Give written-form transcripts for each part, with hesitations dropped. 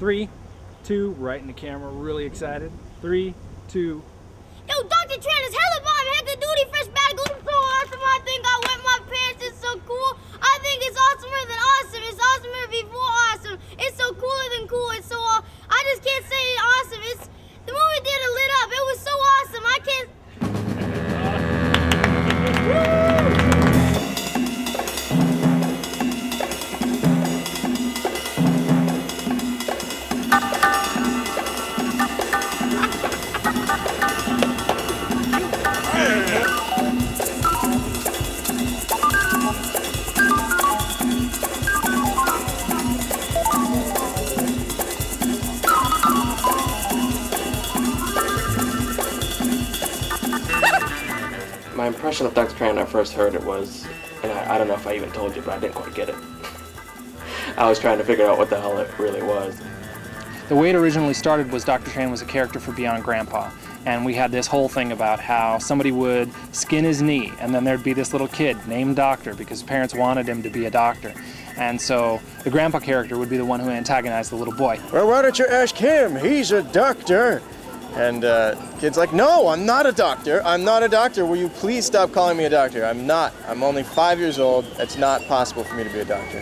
3, 2, right in the camera, really excited. 3, 2. Yo, Dr. Tran is hella bomb, heck of duty, fresh bag, so awesome. I think I wet my pants, it's so cool. I think it's awesomer than awesome. It's awesomer before awesome. It's so cooler than cool. It's so, I just can't say it awesome. It's, the movie theater lit up. It was so awesome. I can't. My impression of Dr. Tran when I first heard it was, and I don't know if I even told you, but I didn't quite get it. I was trying to figure out what the hell it really was. The way it originally started was Dr. Tran was a character for Beyond Grandpa, and we had this whole thing about how somebody would skin his knee, and then there'd be this little kid named Doctor because his parents wanted him to be a doctor. And so the grandpa character would be the one who antagonized the little boy. Well, why don't you ask him? He's a doctor. And kid's like, no, I'm not a doctor. I'm not a doctor. Will you please stop calling me a doctor? I'm not. I'm only 5 years old. It's not possible for me to be a doctor.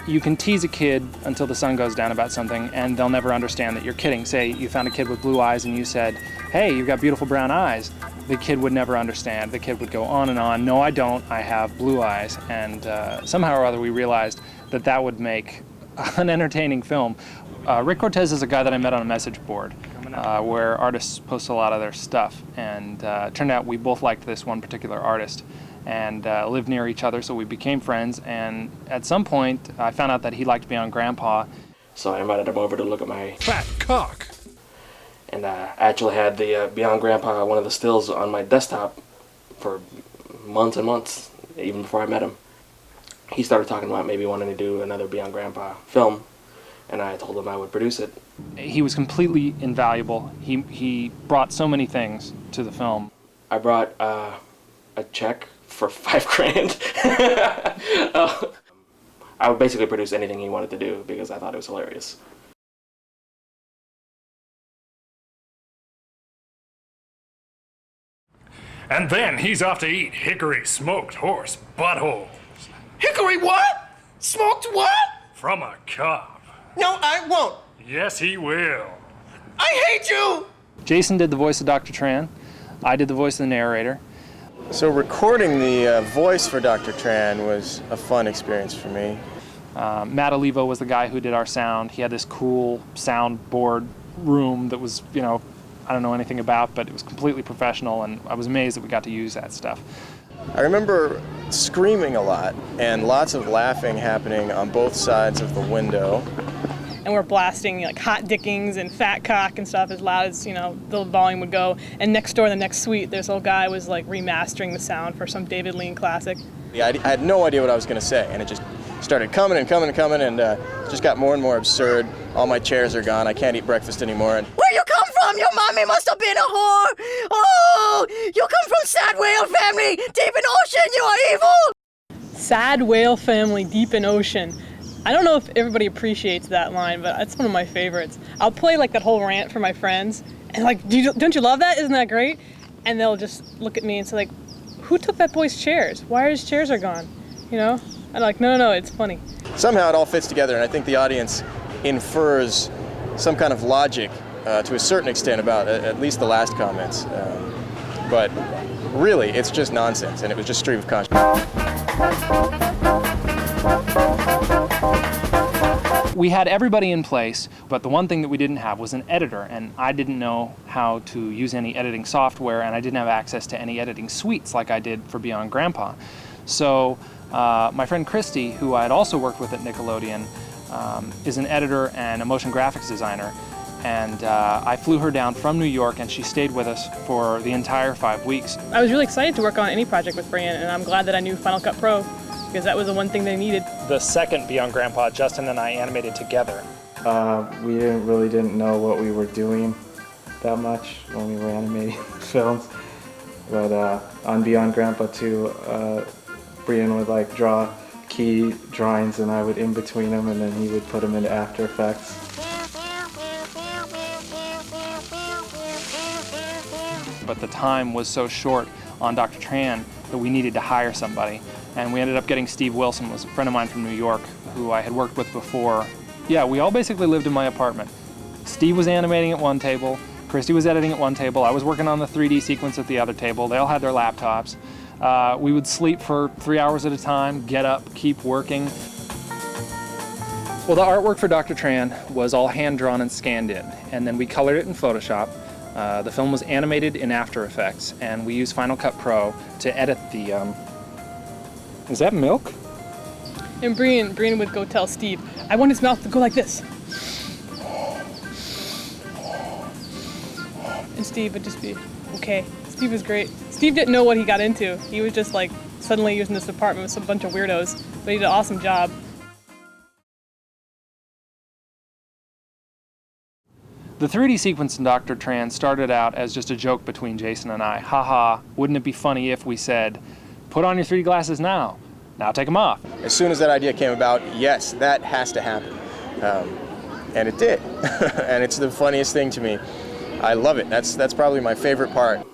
You can tease a kid until the sun goes down about something, and they'll never understand that you're kidding. Say you found a kid with blue eyes and you said, hey, you've got beautiful brown eyes. The kid would never understand. The kid would go on and on. No, I don't. I have blue eyes. And somehow or other we realized that that would make an entertaining film. Rick Cortez is a guy that I met on a message board where artists post a lot of their stuff, and it turned out we both liked this one particular artist and lived near each other, so we became friends. And at some point I found out that he liked Beyond Grandpa. So I invited him over to look at my fat cock. And I actually had the Beyond Grandpa, one of the stills, on my desktop for months and months, even before I met him. He started talking about maybe wanting to do another Beyond Grandpa film, and I told him I would produce it. He was completely invaluable. He brought so many things to the film. I brought a check for $5,000. I would basically produce anything he wanted to do because I thought it was hilarious. And then he's off to eat hickory smoked horse buttholes. Hickory what? Smoked what? From a cop. No, I won't. Yes, he will. I hate you! Jason did the voice of Dr. Tran. I did the voice of the narrator. So recording the voice for Dr. Tran was a fun experience for me. Matt Olivo was the guy who did our sound. He had this cool soundboard room that was, you know, I don't know anything about, but it was completely professional, and I was amazed that we got to use that stuff. I remember screaming a lot and lots of laughing happening on both sides of the window. And we're blasting like hot dickings and fat cock and stuff as loud as, you know, the volume would go. And next door in the next suite, this old guy was like remastering the sound for some David Lean classic. Yeah, I had no idea what I was going to say, and it just started coming and coming and coming, and just got more and more absurd. All my chairs are gone. I can't eat breakfast anymore. And Where you come from? Your mommy must have been a whore! Oh! You come from sad whale family! Deep in ocean, you are evil! Sad whale family, deep in ocean. I don't know if everybody appreciates that line, but it's one of my favorites. I'll play like that whole rant for my friends, and like, don't you love that? Isn't that great? And they'll just look at me and say like, who took that boy's chairs? Why are his chairs are gone? You know? I'm like, no, it's funny. somehow it all fits together, and I think the audience infers some kind of logic to a certain extent about at least the last comments. But really, it's just nonsense, and it was just stream of consciousness. We had everybody in place, but the one thing that we didn't have was an editor, and I didn't know how to use any editing software, and I didn't have access to any editing suites like I did for Beyond Grandpa. So my friend Christy, who I had also worked with at Nickelodeon, is an editor and a motion graphics designer, and I flew her down from New York, and she stayed with us for the entire 5 weeks. I was really excited to work on any project with Brian, and I'm glad that I knew Final Cut Pro, because that was the one thing they needed. The second Beyond Grandpa, Justin and I animated together. We really didn't know what we were doing that much when we were animating films. But on Beyond Grandpa 2, Brian would like draw key drawings and I would in between them, and then he would put them into After Effects. but the time was so short on Dr. Tran that we needed to hire somebody. And we ended up getting Steve Wilson, was a friend of mine from New York, who I had worked with before. Yeah, we all basically lived in my apartment. Steve was animating at one table, Christy was editing at one table, I was working on the 3D sequence at the other table. They all had their laptops. We would sleep for 3 hours at a time, get up, keep working. Well, the artwork for Dr. Tran was all hand-drawn and scanned in, and then we colored it in Photoshop. The film was animated in After Effects, and we used Final Cut Pro to edit the, is that milk? And Brian would go tell Steve, I want his mouth to go like this. And Steve would just be, okay. Steve was great. Steve didn't know what he got into. He was just like suddenly using this apartment with some bunch of weirdos, but he did an awesome job. The 3D sequence in Dr. Tran started out as just a joke between Jason and I. Haha, wouldn't it be funny if we said, put on your 3D glasses now take them off. As soon as that idea came about, yes, that has to happen. And it did. And it's the funniest thing to me. I love it. That's probably my favorite part.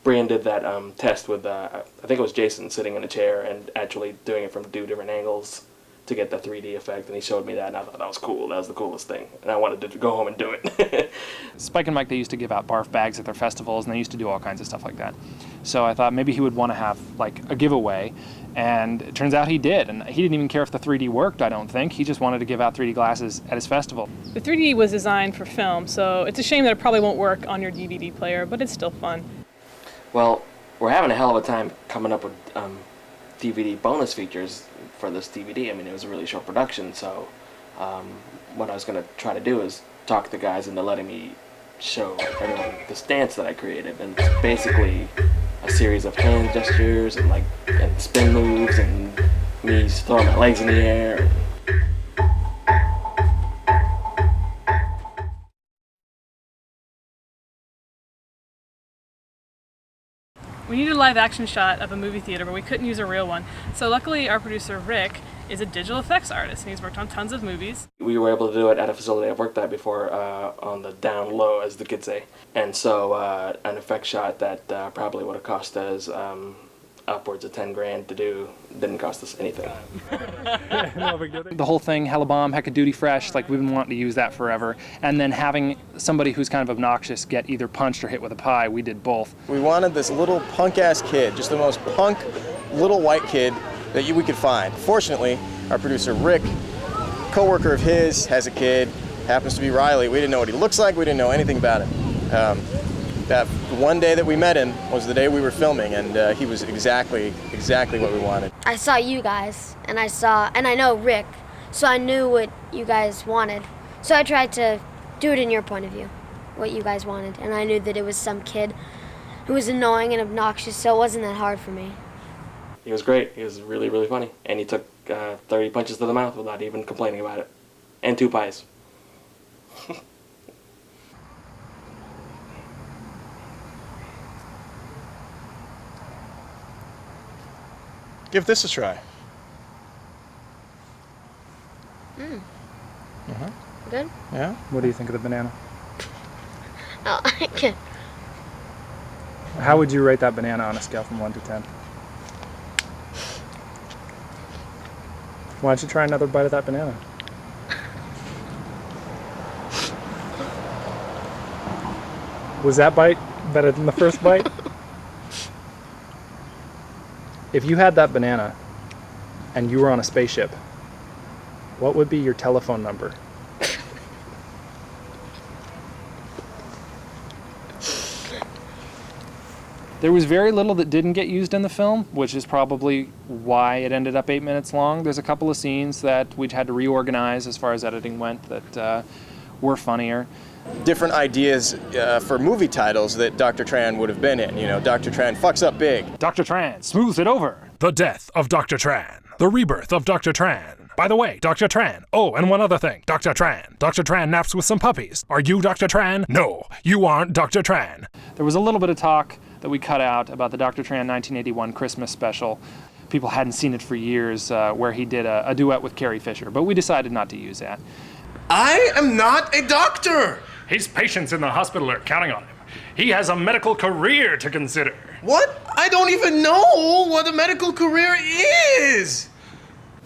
Brian did that test with, I think it was Jason sitting in a chair and actually doing it from 2 different angles to get the 3D effect, and he showed me that, and I thought that was cool. That was the coolest thing, and I wanted to go home and do it. Spike and Mike, they used to give out barf bags at their festivals, and they used to do all kinds of stuff like that. So I thought maybe he would want to have like a giveaway, and it turns out he did, and he didn't even care if the 3D worked, I don't think. He just wanted to give out 3D glasses at his festival. The 3D was designed for film, so it's a shame that it probably won't work on your DVD player, but it's still fun. Well, we're having a hell of a time coming up with DVD bonus features for this DVD. I mean, it was a really short production, so what I was going to try to do is talk the guys into letting me show everyone this dance that I created, and it's basically a series of hand gestures and spin moves and me throwing my legs in the air. We needed a live action shot of a movie theater, but we couldn't use a real one. So luckily our producer Rick is a digital effects artist, and he's worked on tons of movies. We were able to do it at a facility I've worked at before, on the down low, as the kids say. And so an effect shot that probably would have cost us upwards of 10 grand to do didn't cost us anything. The whole thing, hella bomb, hecka duty fresh, like we've been wanting to use that forever. And then having somebody who's kind of obnoxious get either punched or hit with a pie, we did both. We wanted this little punk-ass kid, just the most punk little white kid that we could find. Fortunately, our producer Rick, co-worker of his, has a kid, happens to be Riley. We didn't know what he looks like, we didn't know anything about him. That one day that we met him was the day we were filming, and he was exactly what we wanted. I saw you guys, and I know Rick, so I knew what you guys wanted. So I tried to do it in your point of view, what you guys wanted, and I knew that it was some kid who was annoying and obnoxious, so it wasn't that hard for me. He was great. He was really, really funny. And he took 30 punches to the mouth without even complaining about it. And 2 pies. Give this a try. Good? Yeah? What do you think of the banana? Oh, I can't. How would you rate that banana on a scale from 1 to 10? Why don't you try another bite of that banana? Was that bite better than the first bite? If you had that banana and you were on a spaceship, what would be your telephone number? There was very little that didn't get used in the film, which is probably why it ended up 8 minutes long. There's a couple of scenes that we'd had to reorganize as far as editing went that were funnier. Different ideas for movie titles that Dr. Tran would have been in. You know, Dr. Tran fucks up big. Dr. Tran smooths it over. The death of Dr. Tran. The rebirth of Dr. Tran. By the way, Dr. Tran. Oh, and one other thing. Dr. Tran. Dr. Tran naps with some puppies. Are you Dr. Tran? No, you aren't Dr. Tran. There was a little bit of talk that we cut out about the Dr. Tran 1981 Christmas special. People hadn't seen it for years, where he did a duet with Carrie Fisher, but we decided not to use that. I am not a doctor. His patients in the hospital are counting on him. He has a medical career to consider. What? I don't even know what a medical career is!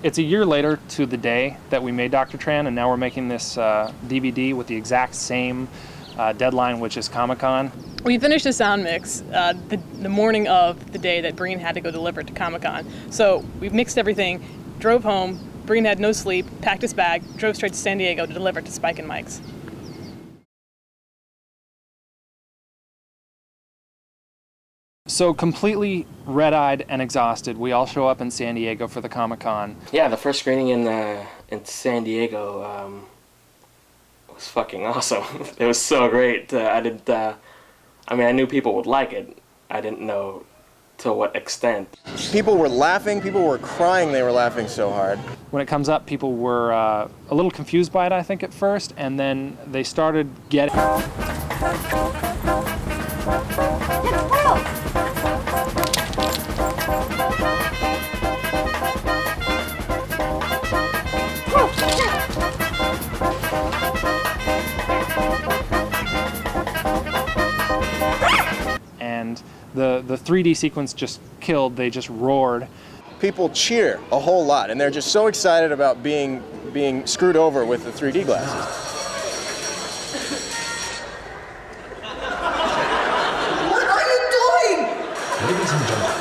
It's a year later to the day that we made Dr. Tran, and now we're making this DVD with the exact same deadline, which is Comic-Con. We finished a sound mix the morning of the day that Breen had to go deliver it to Comic-Con. So we mixed everything, drove home, Breen had no sleep, packed his bag, drove straight to San Diego to deliver it to Spike and Mike's. So completely red-eyed and exhausted, we all show up in San Diego for the Comic-Con. Yeah, the first screening in San Diego was fucking awesome. It was so great. I knew people would like it. I didn't know to what extent. People were laughing, people were crying, they were laughing so hard. When it comes up, people were a little confused by it, I think, at first, and then they started getting... And the 3D sequence just killed, they just roared. People cheer a whole lot, and they're just so excited about being screwed over with the 3D glasses. What are you doing? Ladies and gentlemen,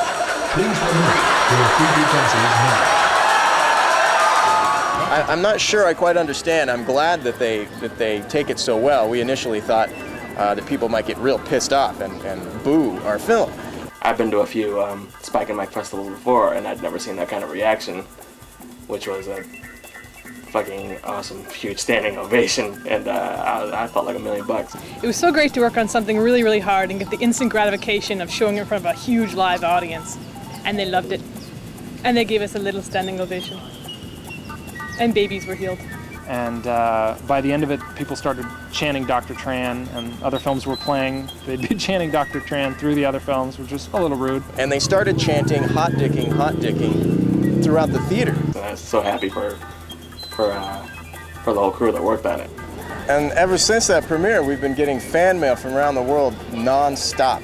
please remove your 3D glasses now. I'm not sure I quite understand. I'm glad that they take it so well. We initially thought that people might get real pissed off and boo our film. I've been to a few Spike and Mike festivals before, and I'd never seen that kind of reaction, which was a fucking awesome, huge standing ovation, and I felt like $1 million. It was so great to work on something really, really hard and get the instant gratification of showing it in front of a huge live audience. And they loved it. And they gave us a little standing ovation. And babies were healed. And by the end of it, people started chanting Dr. Tran, and other films were playing. They'd be chanting Dr. Tran through the other films, which was a little rude. And they started chanting hot dicking throughout the theater. And I was so happy for the whole crew that worked on it. And ever since that premiere, we've been getting fan mail from around the world non-stop.